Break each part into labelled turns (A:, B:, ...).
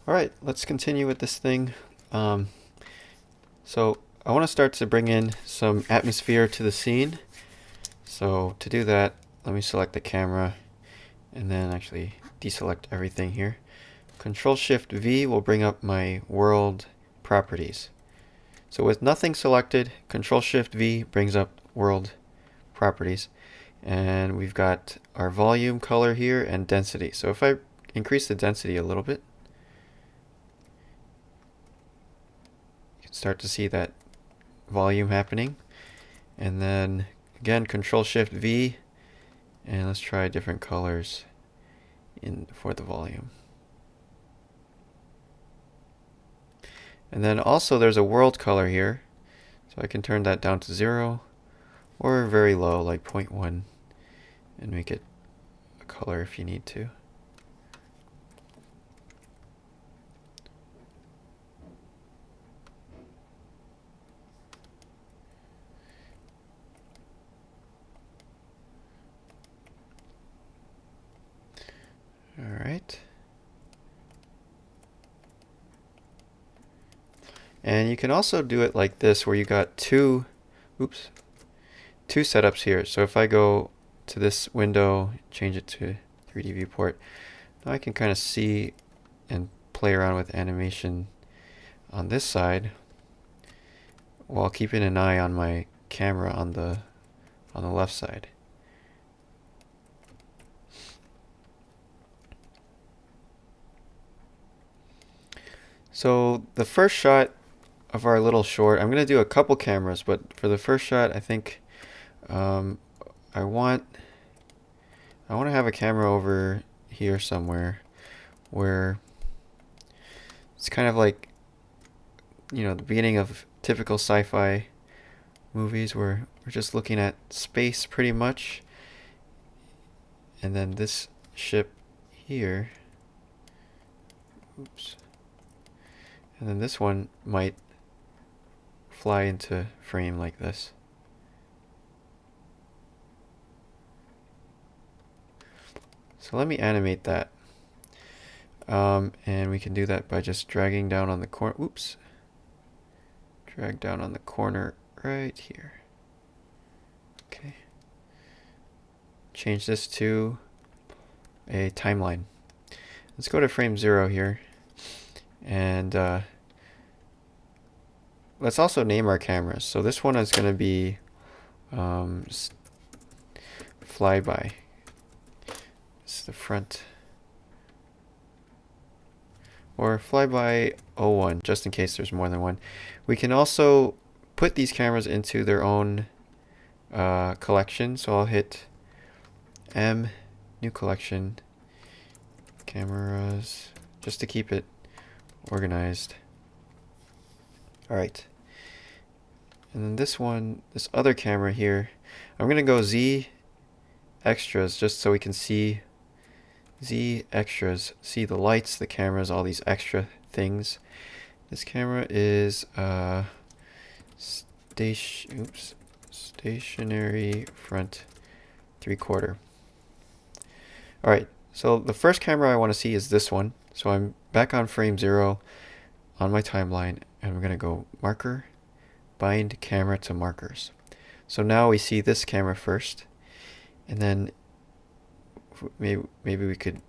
A: Alright, let's continue with this thing. So I want to start to bring in some atmosphere to the scene. So to do that, let me select the camera and then actually deselect everything here. Control-Shift-V will bring up my world properties. So with nothing selected, Control-Shift-V brings up world properties. And we've got our volume, color here, and density. So if I increase the density a little bit, you can start to see that volume happening. And then again, Control-Shift-V, and let's try different colors for the volume. And then also there's a world color here, so I can turn that down to 0 or very low like 0.1 and make it a color if you need to. Alright. And you can also do it like this where you got two setups here. So if I go to this window, change it to 3D viewport, now I can kind of see and play around with animation on this side while keeping an eye on my camera on the left side. So the first shot of our little short, I'm going to do a couple cameras, but for the first shot, I think I want to have a camera over here somewhere where it's kind of like, you know, the beginning of typical sci-fi movies where we're just looking at space pretty much. And then this ship here, and then this one might fly into frame like this. So let me animate that. And we can do that by just dragging down on the corner. Drag down on the corner right here. Okay. Change this to a timeline. Let's go to frame 0 here. And let's also name our cameras. So this one is going to be flyby. It's the front. Or flyby 01, just in case there's more than one. We can also put these cameras into their own collection. So I'll hit M, new collection, cameras, just to keep it organized. Alright. And then this one, this other camera here, I'm going to go Z extras just so we can see Z extras, see the lights, the cameras, all these extra things. This camera is stationary front 3/4. Alright, so the first camera I want to see is this one. So I'm back on frame 0 on my timeline, and we're going to go marker, bind camera to markers. So now we see this camera first, and then maybe we could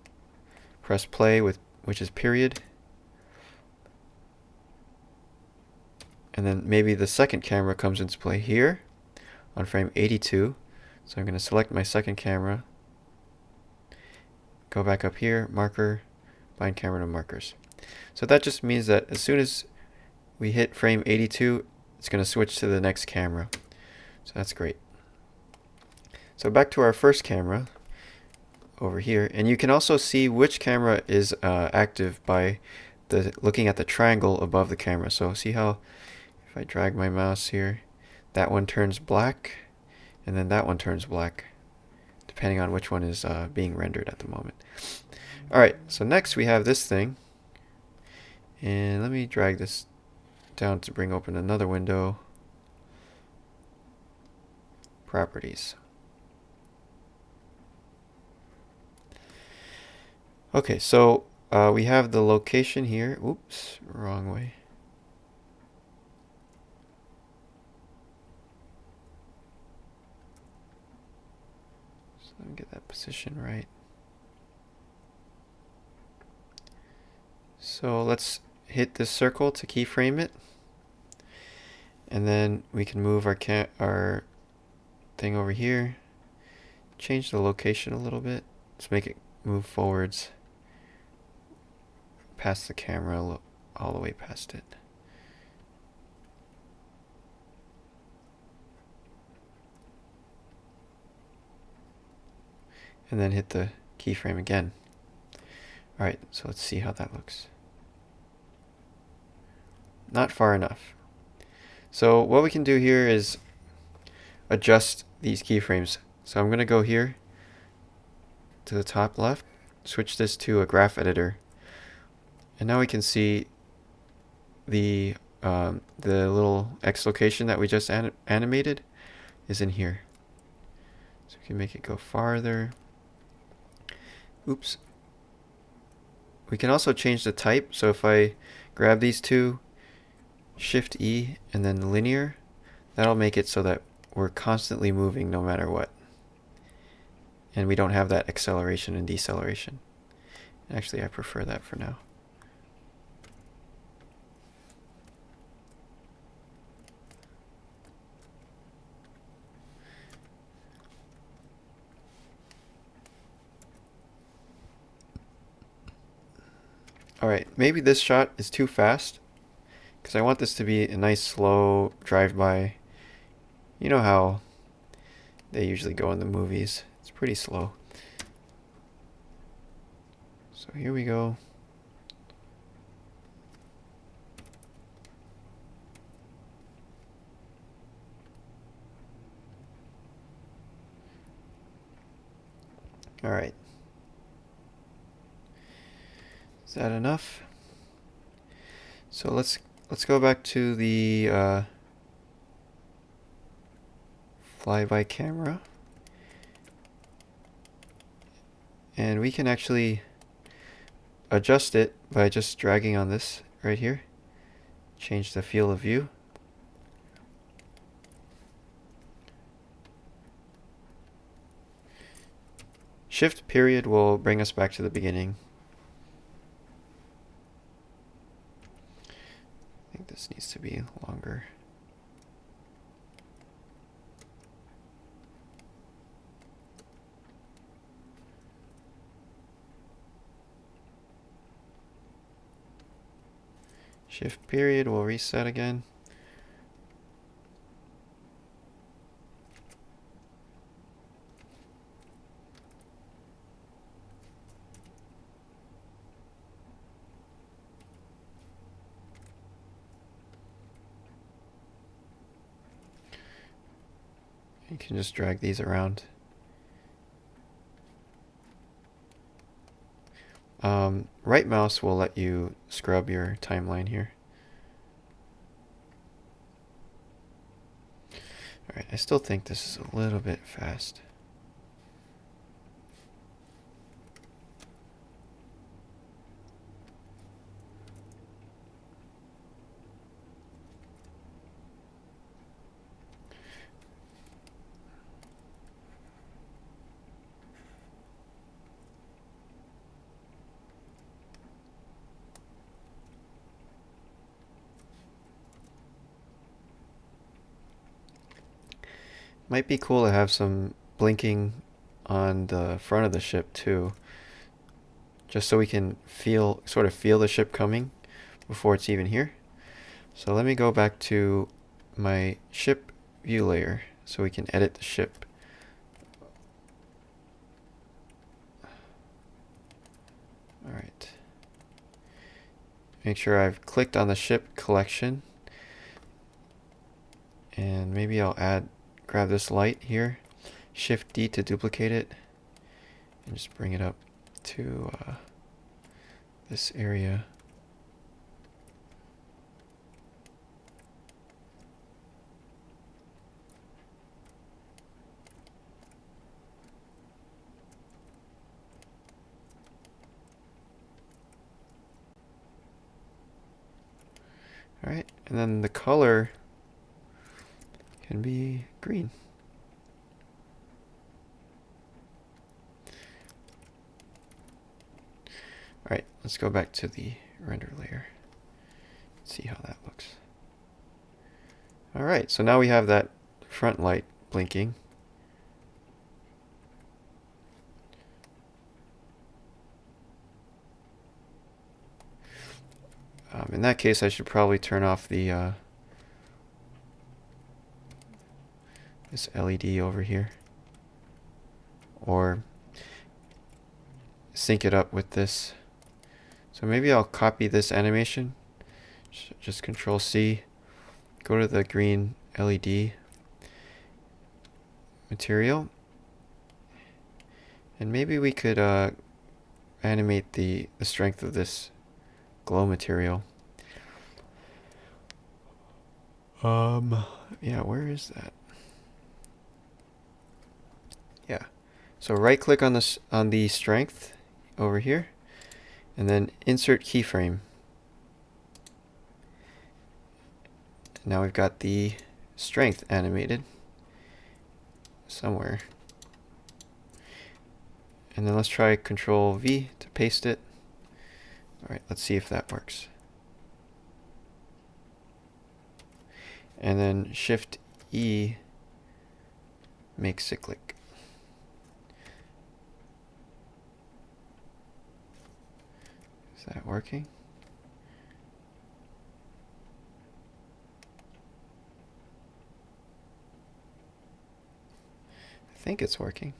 A: press play with which is period, and then maybe the second camera comes into play here on frame 82. So I'm going to select my second camera, go back up here, marker, bind camera to markers. So that just means that as soon as we hit frame 82, it's going to switch to the next camera. So that's great. So back to our first camera over here, and you can also see which camera is active by looking at the triangle above the camera. So see how if I drag my mouse here, that one turns black, and then that one turns black, depending on which one is being rendered at the moment. Alright, so next we have this thing, and let me drag this down to bring open another window. Properties. Okay, so we have the location here. Oops, wrong way. So let me get that position right. So let's hit this circle to keyframe it. And then we can move our thing over here. Change the location a little bit. Let's make it move forwards past the camera, all the way past it. And then hit the keyframe again. Alright, so let's see how that looks. Not far enough. So what we can do here is adjust these keyframes. So I'm going to go here to the top left, switch this to a graph editor, and now we can see the little X location that we just animated is in here. So we can make it go farther. Oops. We can also change the type. So if I grab these two, Shift E, and then linear, that'll make it so that we're constantly moving no matter what. And we don't have that acceleration and deceleration. Actually, I prefer that for now. Alright, maybe this shot is too fast, because I want this to be a nice slow drive-by. You know how they usually go in the movies. It's pretty slow. So here we go. Alright. Is that enough? So let's go back to the flyby camera. And we can actually adjust it by just dragging on this right here. Change the field of view. Shift period will bring us back to the beginning. I think this needs to be longer. Shift period will reset again. You can just drag these around. Right mouse will let you scrub your timeline here. Alright, I still think this is a little bit fast. Might be cool to have some blinking on the front of the ship too, just so we can sort of feel the ship coming before it's even here. So let me go back to my ship view layer so we can edit the ship. Alright. Make sure I've clicked on the ship collection. And maybe I'll grab this light here, Shift D to duplicate it, and just bring it up to this area. Alright, and then the color can be green. Alright, let's go back to the render layer. See how that looks. Alright, so now we have that front light blinking. In that case, I should probably turn off the this LED over here, or sync it up with this. So maybe I'll copy this animation, just Control C, go to the green LED material, and maybe we could animate the strength of this glow material. Yeah, where is that? Yeah. So right click on this, on the strength over here, and then insert keyframe. Now we've got the strength animated somewhere. And then let's try Control V to paste it. Alright, let's see if that works. And then Shift E makes cyclic. Is that working? I think it's working.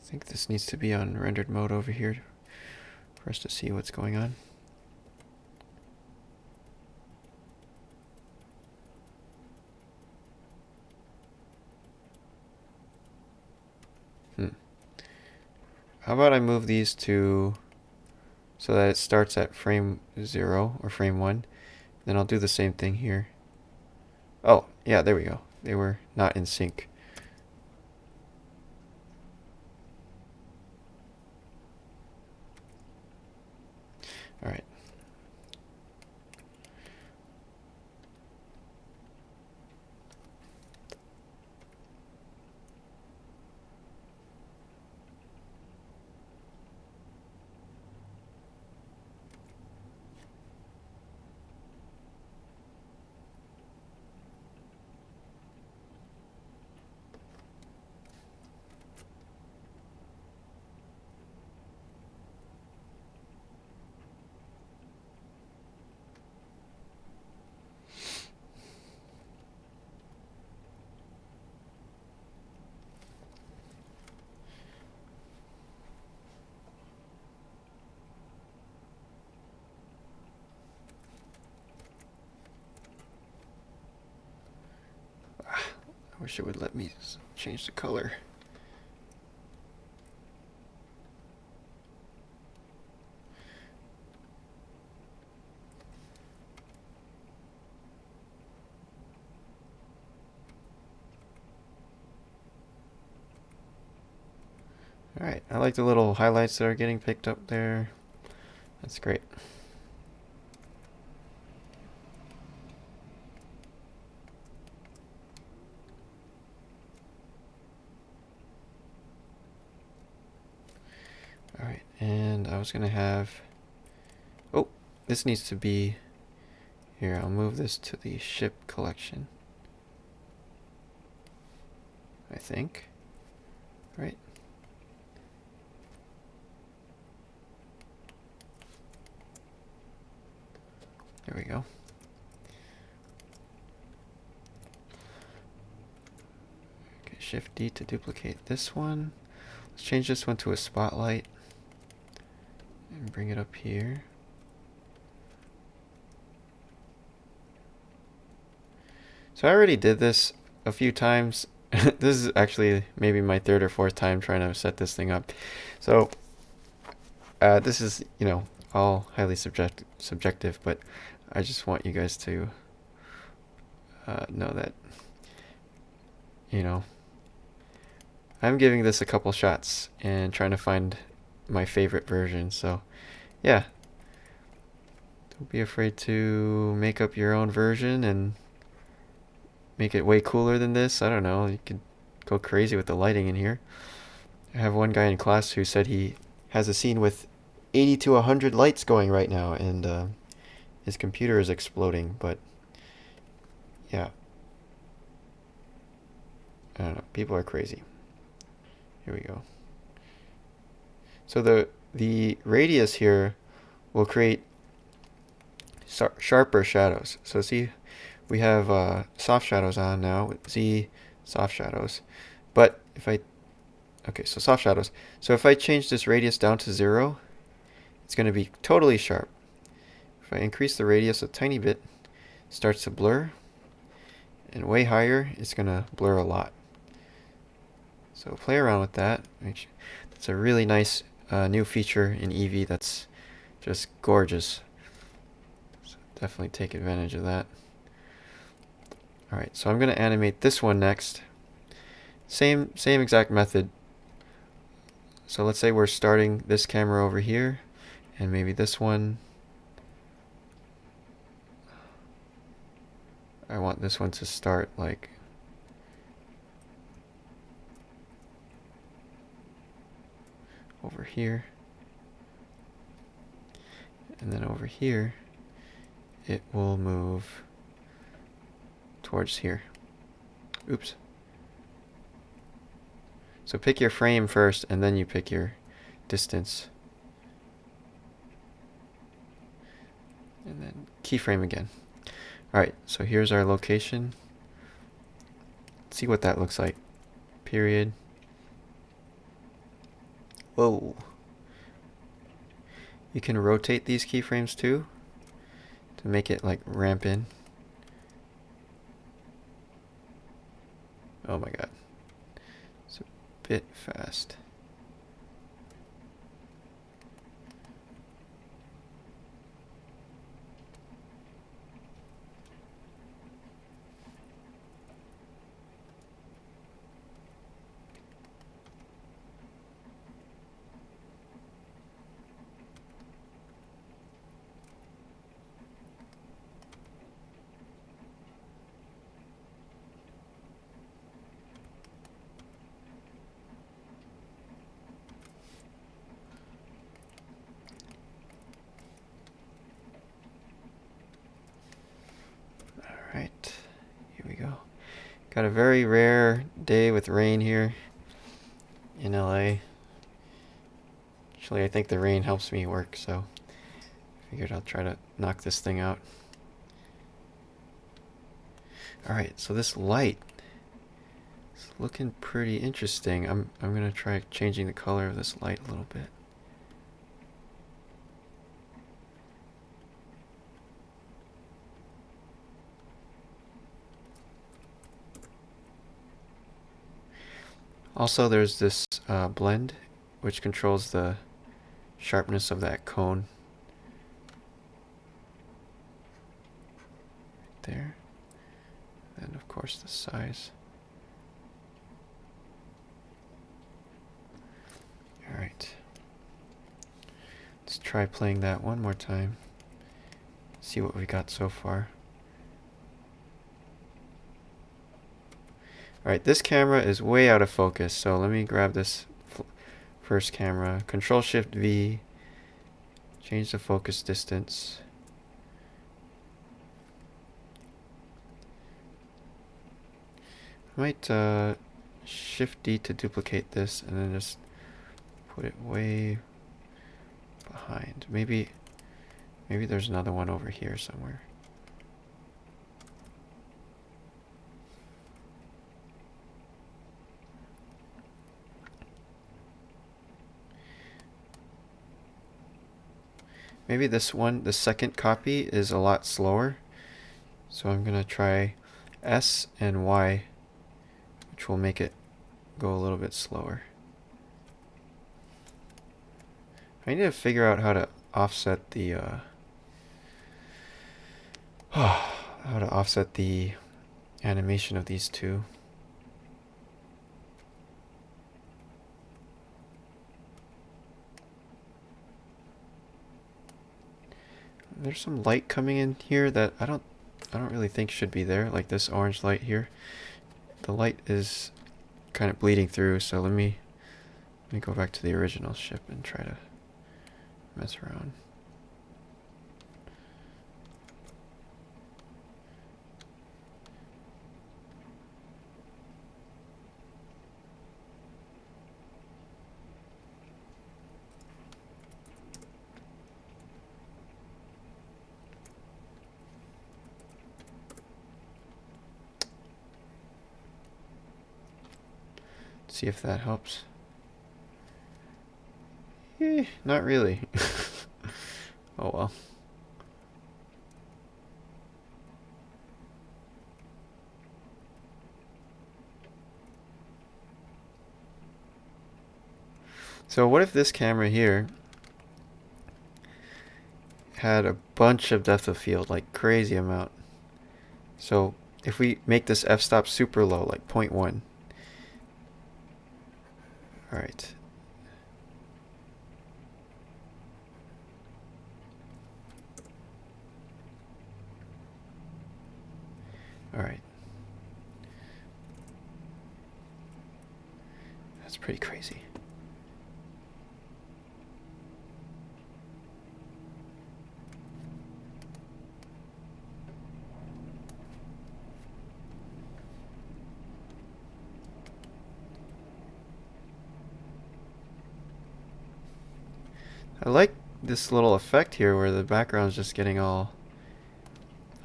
A: I think this needs to be on rendered mode over here for us to see what's going on. How about I move these to so that it starts at frame 0 or frame 1. Then I'll do the same thing here. Oh, yeah, there we go. They were not in sync. All right. I wish it would let me change the color. Alright, I like the little highlights that are getting picked up there. That's great. Alright, and I was going to have... Oh, this needs to be... Here, I'll move this to the ship collection. I think. Right? There we go. Okay, Shift D to duplicate this one. Let's change this one to a spotlight. And bring it up here. So I already did this a few times. This is actually maybe my third or fourth time trying to set this thing up. So this is, you know, all highly subjective, but I just want you guys to know that, you know, I'm giving this a couple shots and trying to find my favorite version. So yeah, don't be afraid to make up your own version and make it way cooler than this. I don't know, you could go crazy with the lighting in here. I have one guy in class who said he has a scene with 80 to 100 lights going right now, and his computer is exploding. But yeah, I don't know, people are crazy. Here we go. So the radius here will create sharper shadows. So see, we have soft shadows on now with Z soft shadows. But if I, okay, so soft shadows. So if I change this radius down to 0, it's going to be totally sharp. If I increase the radius a tiny bit, it starts to blur. And way higher, it's going to blur a lot. So play around with that. That's a really nice new feature in Eevee that's just gorgeous. So definitely take advantage of that. Alright, so I'm going to animate this one next. Same exact method. So let's say we're starting this camera over here, and maybe this one. I want this one to start like over here. And then over here, it will move towards here. Oops. So pick your frame first, and then you pick your distance. And then keyframe again. Alright, so here's our location. Let's see what that looks like. Period. Whoa. You can rotate these keyframes too to make it like ramp in. Oh my god. It's a bit fast. Alright, here we go. Got a very rare day with rain here in LA. Actually, I think the rain helps me work, so I figured I'll try to knock this thing out. Alright, so this light is looking pretty interesting. I'm gonna try changing the color of this light a little bit. Also, there's this blend, which controls the sharpness of that cone. Right there. And of course the size. Alright. Let's try playing that one more time. See what we got so far. Alright, this camera is way out of focus, so let me grab this first camera. Control Shift V. Change the focus distance. I might Shift D to duplicate this and then just put it way behind. Maybe there's another one over here somewhere. Maybe this one, the second copy, is a lot slower. So I'm gonna try S and Y, which will make it go a little bit slower. I need to figure out how to offset the animation of these two. There's some light coming in here that I don't really think should be there, like this orange light here. The light is kind of bleeding through, so let me go back to the original ship and try to mess around. See if that helps. Not really. Oh well. So what if this camera here had a bunch of depth of field, like crazy amount? So if we make this f-stop super low, like 0.1. Alright. Alright. That's pretty crazy. I like this little effect here where the background's just getting all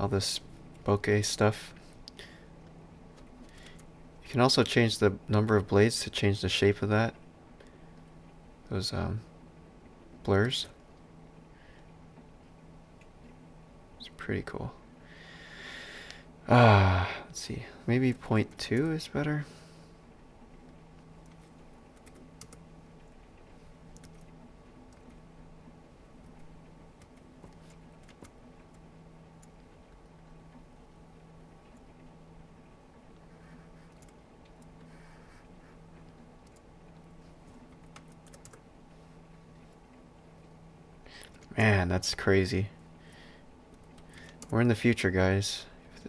A: this bokeh stuff. You can also change the number of blades to change the shape of that. Those blurs. It's pretty cool. Let's see. Maybe 0.2 is better. Man, that's crazy. We're in the future, guys.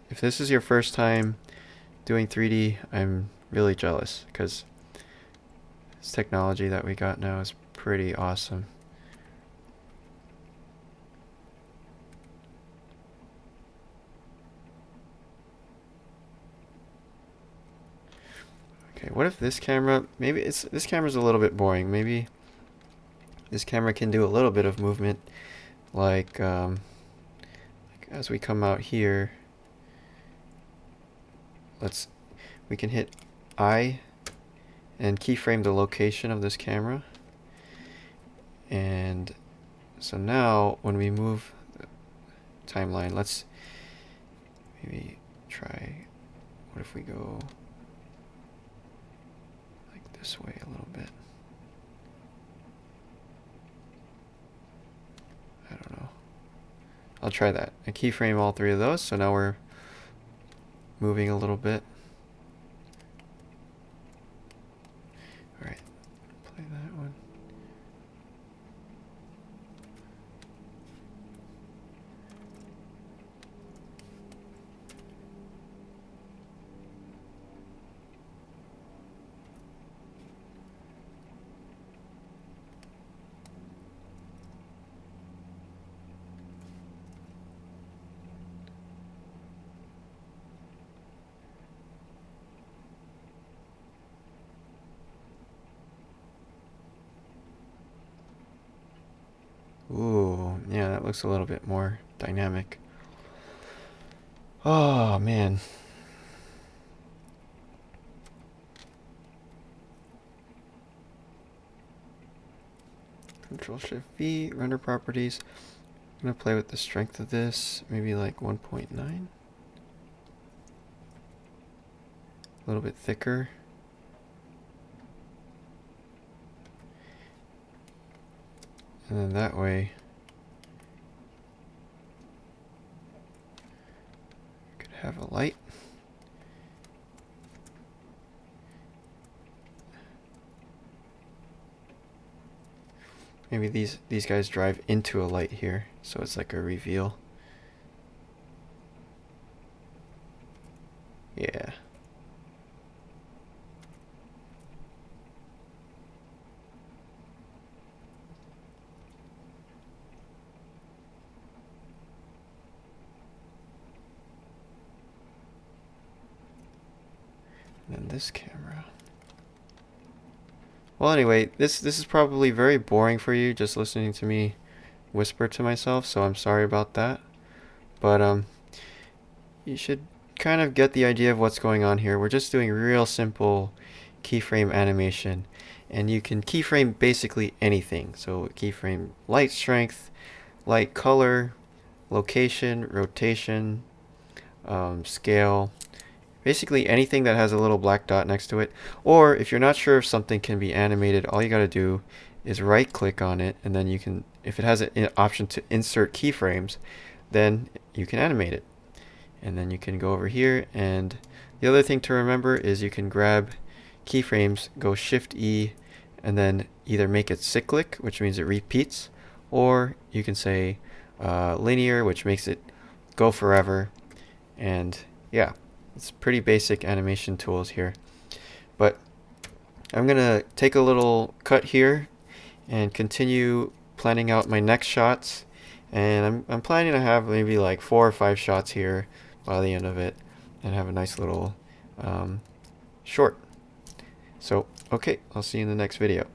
A: If this is your first time doing 3D, I'm really jealous because this technology that we got now is pretty awesome. Okay, what if this camera, maybe this camera's a little bit boring. Maybe this camera can do a little bit of movement, like as we come out here, we can hit I and keyframe the location of this camera. And so now when we move the timeline, let's maybe try, what if we go like this way a little bit? I don't know. I'll try that. I keyframe all three of those, so now we're moving a little bit. Alright, play that one. Ooh, yeah, that looks a little bit more dynamic. Oh, man. Control Shift V, render properties. I'm going to play with the strength of this, maybe like 1.9. A little bit thicker. And then that way, I could have a light. Maybe these guys drive into a light here, so it's like a reveal. Yeah. And then this camera. Well, anyway, this is probably very boring for you, just listening to me whisper to myself, so I'm sorry about that. But you should kind of get the idea of what's going on here. We're just doing real simple keyframe animation, and you can keyframe basically anything. So keyframe light strength, light color, location, rotation, scale, basically anything that has a little black dot next to it. Or if you're not sure if something can be animated, all you got to do is right click on it, and then you can, if it has an option to insert keyframes, then you can animate it. And then you can go over here, and the other thing to remember is you can grab keyframes, go Shift E, and then either make it cyclic, which means it repeats, or you can say linear, which makes it go forever. And yeah, it's pretty basic animation tools here. But I'm gonna take a little cut here and continue planning out my next shots. And I'm planning to have maybe like 4 or 5 shots here by the end of it, and have a nice little short. So, okay, I'll see you in the next video.